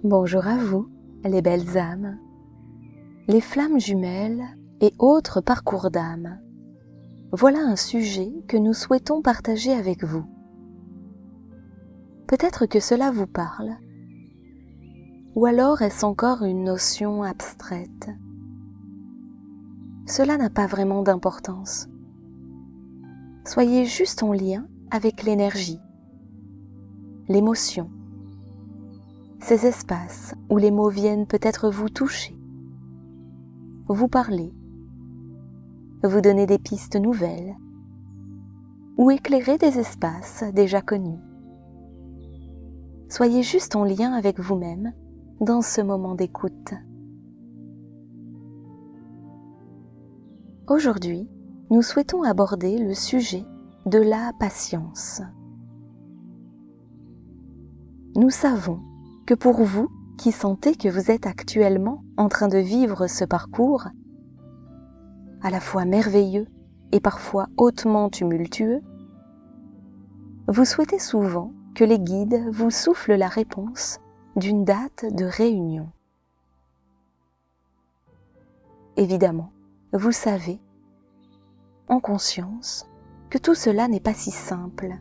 Bonjour à vous, les belles âmes, les flammes jumelles et autres parcours d'âme. Voilà un sujet que nous souhaitons partager avec vous. Peut-être que cela vous parle, ou alors est-ce encore une notion abstraite. Cela n'a pas vraiment d'importance. Soyez juste en lien avec l'énergie, l'émotion, ces espaces où les mots viennent peut-être vous toucher, vous parler, vous donner des pistes nouvelles ou éclairer des espaces déjà connus. Soyez juste en lien avec vous-même dans ce moment d'écoute. Aujourd'hui, nous souhaitons aborder le sujet de la patience. Nous savons que pour vous qui sentez que vous êtes actuellement en train de vivre ce parcours, à la fois merveilleux et parfois hautement tumultueux, vous souhaitez souvent que les guides vous soufflent la réponse d'une date de réunion. Évidemment, vous savez, en conscience, que tout cela n'est pas si simple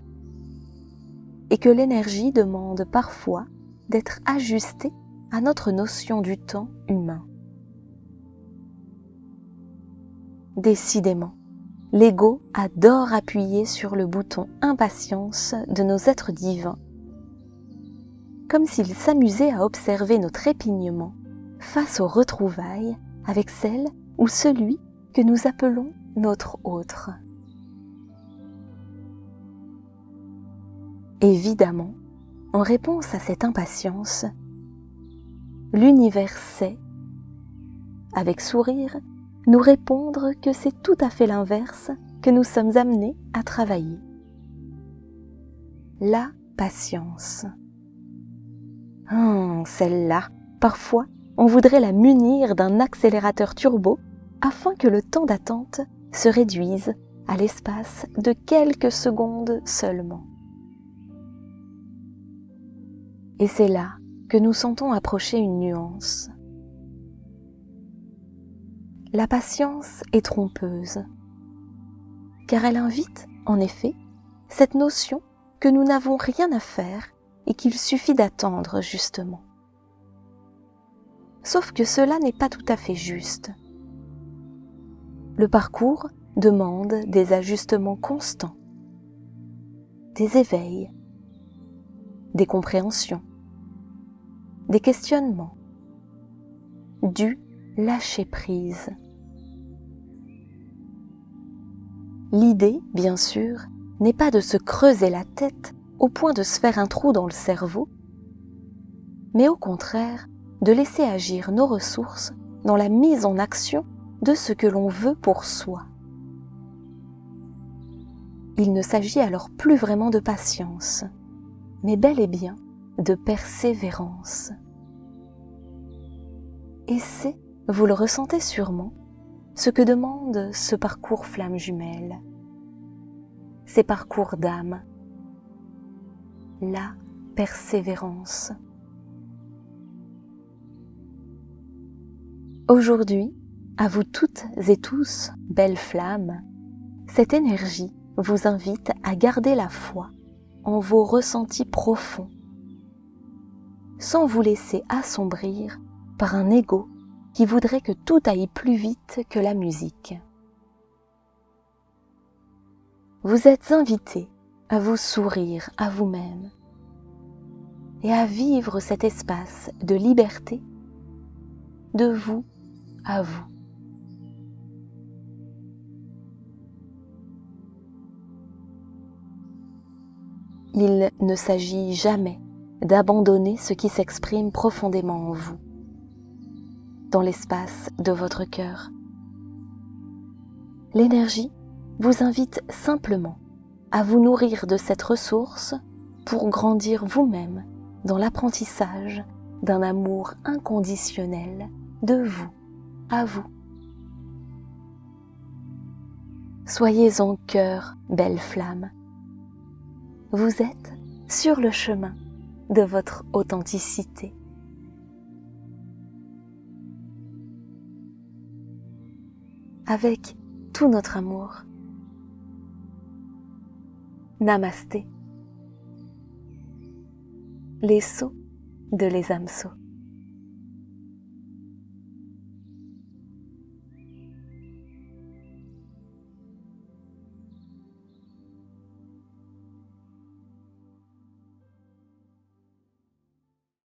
et que l'énergie demande parfois d'être ajustée à notre notion du temps humain. Décidément, l'ego adore appuyer sur le bouton impatience de nos êtres divins, comme s'il s'amusait à observer notre trépignement face aux retrouvailles avec celle ou celui que nous appelons notre autre. Évidemment, en réponse à cette impatience, l'univers sait, avec sourire, nous répondre que c'est tout à fait l'inverse que nous sommes amenés à travailler. La patience. Celle-là, parfois, on voudrait la munir d'un accélérateur turbo afin que le temps d'attente se réduise à l'espace de quelques secondes seulement. Et c'est là que nous sentons approcher une nuance. La patience est trompeuse, car elle invite, en effet, cette notion que nous n'avons rien à faire et qu'il suffit d'attendre justement. Sauf que cela n'est pas tout à fait juste. Le parcours demande des ajustements constants, des éveils, des compréhensions, des questionnements, du lâcher-prise. L'idée, bien sûr, n'est pas de se creuser la tête au point de se faire un trou dans le cerveau, mais au contraire de laisser agir nos ressources dans la mise en action de ce que l'on veut pour soi. Il ne s'agit alors plus vraiment de patience, mais bel et bien de persévérance. Et c'est, vous le ressentez sûrement, ce que demande ce parcours flamme jumelle, ces parcours d'âme, la persévérance. Aujourd'hui, à vous toutes et tous, belles flammes, cette énergie vous invite à garder la foi en vos ressentis profonds, sans vous laisser assombrir par un ego qui voudrait que tout aille plus vite que la musique. Vous êtes invités à vous sourire à vous-même et à vivre cet espace de liberté de vous à vous. Il ne s'agit jamais d'abandonner ce qui s'exprime profondément en vous, dans l'espace de votre cœur. L'énergie vous invite simplement à vous nourrir de cette ressource pour grandir vous-même dans l'apprentissage d'un amour inconditionnel de vous à vous. Soyez en cœur, belle flamme. Vous êtes sur le chemin de votre authenticité. avec tout notre amour. Namasté. Les sauts de Les âmes sauts.